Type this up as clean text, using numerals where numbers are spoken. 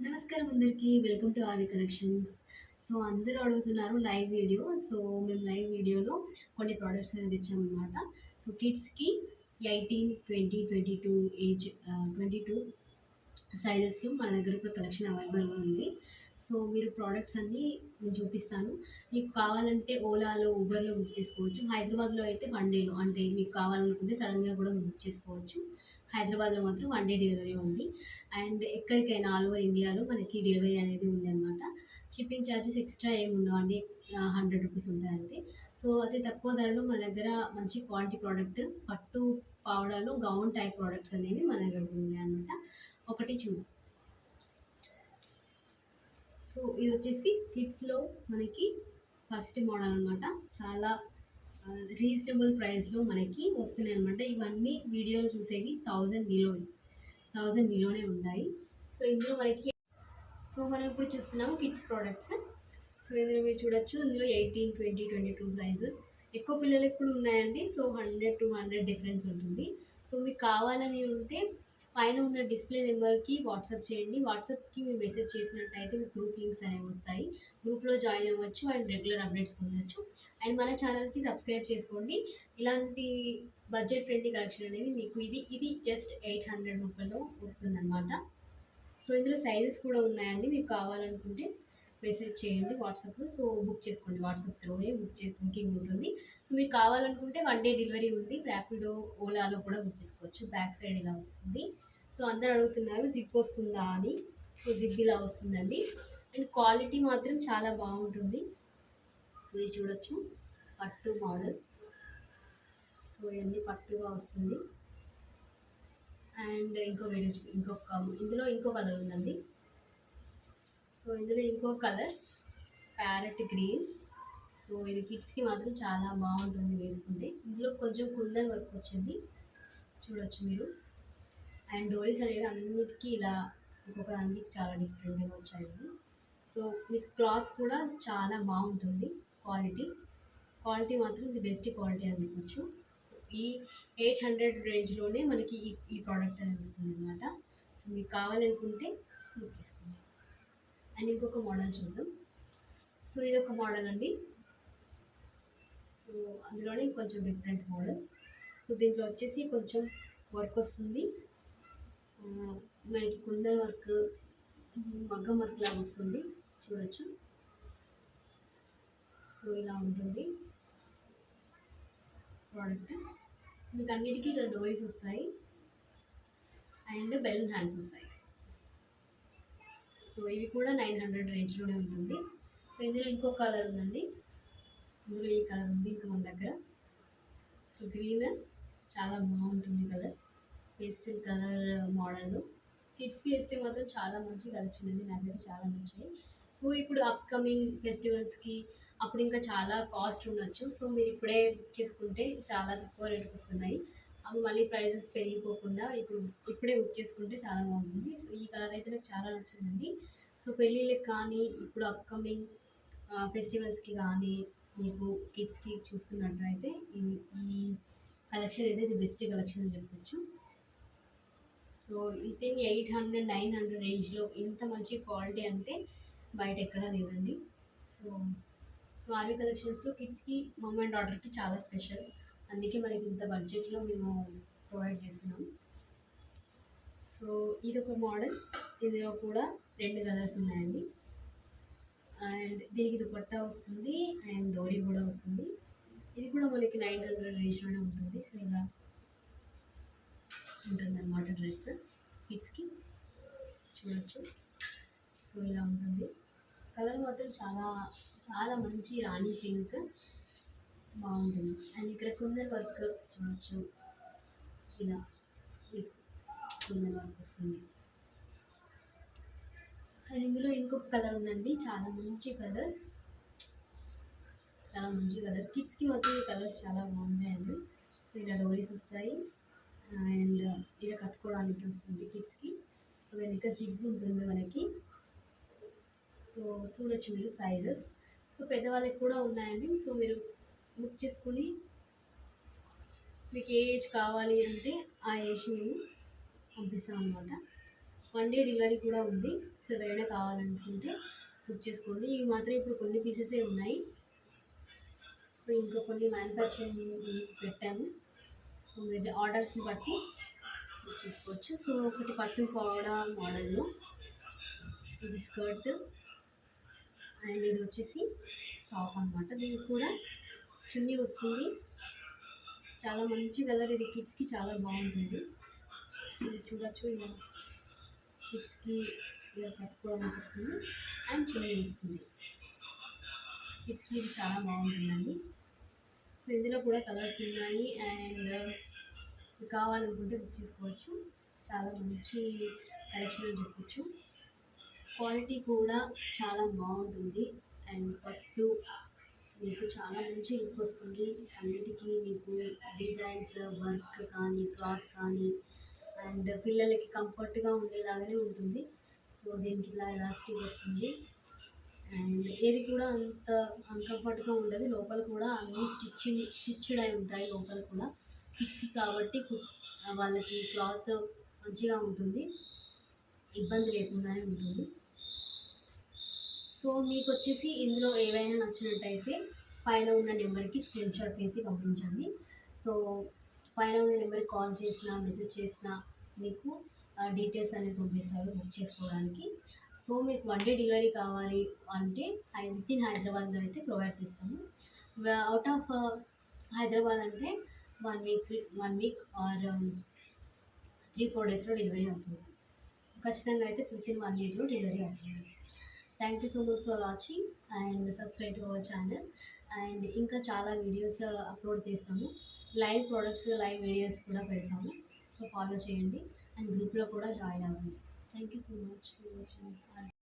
నమస్కారం అందరికీ. Welcome to ఆది కలెక్షన్స్. సో, అందరూ అడుగుతున్నారు లైవ్ వీడియో. సో, మేము లైవ్ వీడియోలో కొన్ని ప్రొడక్ట్స్ అనేది తెచ్చామనమాట. సో, కిడ్స్‌కి 18, 20, 22 ఏజ్ 22 సైజెస్‌లో మన దగ్గర ఇప్పుడు కలెక్షన్ అవైలబుల్‌గా ఉంది. సో, మీరు ప్రొడక్ట్స్ అన్నీ నేను చూపిస్తాను. మీకు కావాలంటే ఓలాలో, ఉబర్‌లో బుక్ చేసుకోవచ్చు. హైదరాబాద్‌లో అయితే వన్ డేలో అంటే మీకు కావాలనుకుంటే సడన్‌గా కూడా బుక్ చేసుకోవచ్చు. హైదరాబాద్‌లో మాత్రం వన్ డే డెలివరీ ఉంది. అండ్ ఎక్కడికైనా ఆల్ ఓవర్ ఇండియాలో మనకి డెలివరీ అనేది ఉందనమాట. షిప్పింగ్ ఛార్జెస్ ఎక్స్‌ట్రా ఏమి ఉండవండి. రూ. 100 ఉంటాయి అంతే. సో, అతి తక్కువ ధరలో మన దగ్గర మంచి క్వాలిటీ ప్రొడక్ట్ పట్టు పావడాలు, గౌన్ టైప్ ప్రొడక్ట్స్ అనేవి మన దగ్గర ఉన్నాయన్నమాట. ఒకటి చూద్దాం. సో, ఇదొచ్చేసి కిడ్స్‌లో మనకి ఫస్ట్ మోడల్ అనమాట. చాలా రీజనబుల్ ప్రైస్‌లో మనకి వస్తున్నాయన్నమాట. ఇవన్నీ వీడియోలో చూసేవి 1000 బిలోనే ఉంటాయి. సో, ఇందులో మనకి మనం ఇప్పుడు చూస్తున్నాము కిడ్స్ ప్రొడక్ట్స్. సో, ఇందులో మీరు చూడొచ్చు. ఇందులో 18, 20, 22 సైజు. ఎక్కువ పిల్లలకి కూడా ఉన్నాయండి. సో, 100, 200 డిఫరెన్స్ ఉంటుంది. సో, మీకు కావాలని ఉంటే పైన ఉన్న డిస్‌ప్లే నెంబర్‌కి వాట్సాప్ చేయండి. వాట్సాప్‌కి మీరు మెసేజ్ చేసినట్టయితే మీకు గ్రూప్ లింక్స్ అనేవి వస్తాయి. గ్రూప్‌లో జాయిన్ అవ్వచ్చు అండ్ రెగ్యులర్ అప్డేట్స్ పొందొచ్చు. అండ్ మన ఛానల్‌కి సబ్స్క్రైబ్ చేసుకోండి. ఇలాంటి బడ్జెట్ ఫ్రెండ్లీ కలెక్షన్ అనేది మీకు ఇది జస్ట్ రూ. 800 వస్తుందన్నమాట. సో, ఇందులో సైజెస్ కూడా ఉన్నాయండి. మీకు కావాలనుకుంటే మెసేజ్ చేయండి వాట్సాప్‌లో. సో, బుక్ చేసుకోండి. వాట్సాప్ త్రూనే బుకింగ్ ఉంటుంది. సో, మీకు కావాలనుకుంటే వన్ డే డెలివరీ ఉంది. ర్యాపిడో, ఓలాలో కూడా బుక్ చేసుకోవచ్చు. బ్యాక్ సైడ్ ఇలా వస్తుంది. సో, అందరూ అడుగుతున్నారు జిప్ వస్తుందా అని. సో, జిప్ ఇలా వస్తుందండి. అండ్ క్వాలిటీ మాత్రం చాలా బాగుంటుంది. మీరు చూడొచ్చు పట్టు మోడల్. సో, ఇవన్నీ పట్టుగా వస్తుంది. అండ్ ఇందులో ఇంకో కలర్ ఉందండి. సో, ఇందులో ఇంకో కలర్ ప్యారెట్ గ్రీన్. సో, ఇది కిడ్స్‌కి మాత్రం చాలా బాగుంటుంది వేసుకుంటే. ఇందులో కొంచెం కుందన్ వర్క్ వచ్చింది. చూడొచ్చు మీరు. అండ్ డోరీస్ అనేవి అన్నిటికీ ఇలా ఒక్కొక్క దానికి చాలా డిఫరెంట్‌గా వచ్చాయండి. సో, మీకు క్లాత్ కూడా చాలా బాగుంటుంది. క్వాలిటీ. క్వాలిటీ మాత్రం ఇది బెస్ట్ క్వాలిటీ అని చెప్పొచ్చు. సో, ఈ 800 రేంజ్‌లోనే మనకి ఈ ప్రోడక్ట్ అనేది వస్తుందనమాట. సో, మీకు కావాలనుకుంటే బుక్ చేసుకోండి. అండ్ ఇంకొక మోడల్ చూద్దాం. సో, ఇదొక మోడల్ అండి. సో, అందులోనే కొంచెం డిఫరెంట్ మోడల్. సో, దీంట్లో వచ్చేసి కొంచెం వర్క్ వస్తుంది. మనకి కుందన్ వర్క్, మగ్గం వర్క్ లాగా వస్తుంది. చూడొచ్చు. సో, ఇలా ఉంటుంది ప్రోడక్ట్. మీకు అన్నిటికీ ఇట్లా డోరీస్ వస్తాయి అండ్ బెలూన్ హ్యాండ్స్ వస్తాయి. సో, ఇవి కూడా 900 రేంజ్‌లోనే ఉంటుంది. సో, ఇందులో ఇంకో కలర్ ఉందండి. ఇందులో ఈ కలర్ ఉంది ఇంకా మన దగ్గర. సో, గ్రీన్ చాలా బాగుంటుంది కలర్. Pastel colour model. కిడ్స్‌కి వేస్తే మాత్రం చాలా మంచి కలెక్షన్ అండి. నాకైతే చాలా నచ్చాయి. సో, ఇప్పుడు అప్‌కమింగ్ ఫెస్టివల్స్‌కి అప్పుడు ఇంకా చాలా కాస్ట్ ఉండొచ్చు. సో, మీరు ఇప్పుడే బుక్ చేసుకుంటే చాలా తక్కువ రేట్‌కి వస్తున్నాయి. అప్పుడు మళ్ళీ ప్రైజెస్ పెరిగిపోకుండా ఇప్పుడే బుక్ చేసుకుంటే చాలా బాగుంటుంది. సో, ఈ కలర్ అయితే నాకు చాలా నచ్చిందండి. సో, పెళ్ళిళ్ళకి కానీ ఇప్పుడు అప్‌కమింగ్ ఫెస్టివల్స్‌కి కానీ మీకు కిడ్స్‌కి చూస్తున్నట్టయితే ఈ ఈ కలెక్షన్ అయితే ఇది బెస్ట్ కలెక్షన్ అని చెప్పొచ్చు. సో, వితిన్ 800, 900 రేంజ్‌లో ఇంత మంచి క్వాలిటీ అంటే బయట ఎక్కడా లేదండి. సో, ఆర్వి కలెక్షన్స్‌లో కిడ్స్‌కి మమ్ అండ్ డాటర్‌కి చాలా స్పెషల్. అందుకే మనకి ఇంత బడ్జెట్‌లో మేము ప్రొవైడ్ చేస్తున్నాం. సో, ఇదొక మోడల్. ఇందులో కూడా 2 కలర్స్ ఉన్నాయండి. అండ్ దీనికి దుపట్టా వస్తుంది అండ్ డోరీ కూడా వస్తుంది. ఇది కూడా మనకి 900 రేంజ్‌లోనే ఉంటుంది. సో, ఇలా ఉంటుందన్నమాట డ్రెస్ కిడ్స్‌కి. చూడొచ్చు. సో, ఇలా ఉంటుంది. కలర్ మాత్రం చాలా చాలా మంచి రాణి పింక్ బాగుంటుంది. అండ్ ఇక్కడ కుందన్ వర్క్ చూడొచ్చు. ఇలా మీకు కుందన్ వర్క్ వస్తుంది. అండ్ ఇందులో ఇంకొక కలర్ ఉందండి. చాలా మంచి కలర్. కిడ్స్‌కి మాత్రం ఈ కలర్స్ చాలా బాగుంటాయండి. సో, ఇలా డోరీస్ వస్తాయి అండ్ ఇలా కట్టుకోవడానికి వస్తుంది కిడ్స్‌కి. సో, వెనక జిప్ ఉంటుంది మనకి. సో, చూడొచ్చు మీరు సైజెస్. సో, పెద్దవాళ్ళకి కూడా ఉన్నాయండి. సో, మీరు బుక్ చేసుకొని మీకు ఏ ఏజ్ కావాలి అంటే ఆ ఏజ్ మేము పంపిస్తామన్నమాట. 1 డే డెలివరీ కూడా ఉంది. సో ఎవరైనా కావాలనుకుంటే బుక్ చేసుకోండి. ఇవి మాత్రం ఇప్పుడు కొన్ని పీసెసే ఉన్నాయి. సో ఇంకా కొన్ని మ్యానుఫ్యాక్చరింగ్ పెట్టాము. సో మీరు ఆర్డర్స్ని బట్టి బుక్ చేసుకోవచ్చు. సో ఒకటి పట్టు పావడా మోడల్లో ఇది స్కర్ట్ అండ్ ఇది వచ్చేసి టాప్ అనమాట. దీనికి కూడా చున్నీ వస్తుంది. చాలా మంచి కలర్, ఇది కిడ్స్కి చాలా బాగుంటుంది. ఇది చూడొచ్చు, ఇలా కిడ్స్కి ఇలా కట్టుకోవడానికి వస్తుంది అండ్ చున్నీ వస్తుంది. కిడ్స్కి ఇది చాలా బాగుంటుందండి. సో ఇందులో కూడా కలర్స్ ఉన్నాయి అండ్ కావాలనుకుంటే బుక్ చేసుకోవచ్చు. చాలా మంచి కలెక్షన్ అని చెప్పొచ్చు. క్వాలిటీ కూడా చాలా బాగుంటుంది అండ్ పట్టు మీకు చాలా మంచి లుక్ వస్తుంది. అన్నిటికీ మీకు డిజైన్స్, వర్క్ కానీ, క్లాత్ కానీ అండ్ పిల్లలకి కంఫర్ట్గా ఉండేలాగానే ఉంటుంది. సో దీనికి ఇలా ఎలాస్టిక్ వస్తుంది అండ్ ఏది కూడా అంత అన్కంఫర్ట్గా ఉండదు. లోపల కూడా అన్నీ స్టిచ్డ్ అయి ఉంటాయి. లోపల కూడా కిడ్స్ కాబట్టి వాళ్ళకి క్లాత్ మంచిగా ఉంటుంది, ఇబ్బంది లేకుండానే ఉంటుంది. సో మీకు వచ్చేసి ఇందులో ఏవైనా నచ్చినట్టయితే పైన ఉన్న నెంబర్కి స్క్రీన్ షాట్ తీసి పంపించండి. సో పైన ఉన్న నెంబర్కి కాల్ చేసినా మెసేజ్ చేసినా మీకు డీటెయిల్స్ అనేది పంపిస్తారు బుక్ చేసుకోవడానికి. సో మీకు 1 డే డెలివరీ కావాలి అంటే విత్ ఇన్ హైదరాబాద్లో అయితే ప్రొవైడ్ చేస్తాము. అవుట్ ఆఫ్ హైదరాబాద్ అంటే 1 వీక్ ఆర్ 3-4 డేస్లో డెలివరీ అవుతుంది. ఖచ్చితంగా అయితే విత్ ఇన్ 1 వీక్లో డెలివరీ అవుతుంది. Thank you so much for watching and subscribe to our channel. And ఇంకా చాలా వీడియోస్ అప్లోడ్ చేస్తాము. లైవ్ ప్రోడక్ట్స్, లైవ్ వీడియోస్ కూడా పెడతాము. సో ఫాలో చేయండి అండ్ గ్రూప్లో కూడా జాయిన్ అవ్వండి. Thank you so much for watching.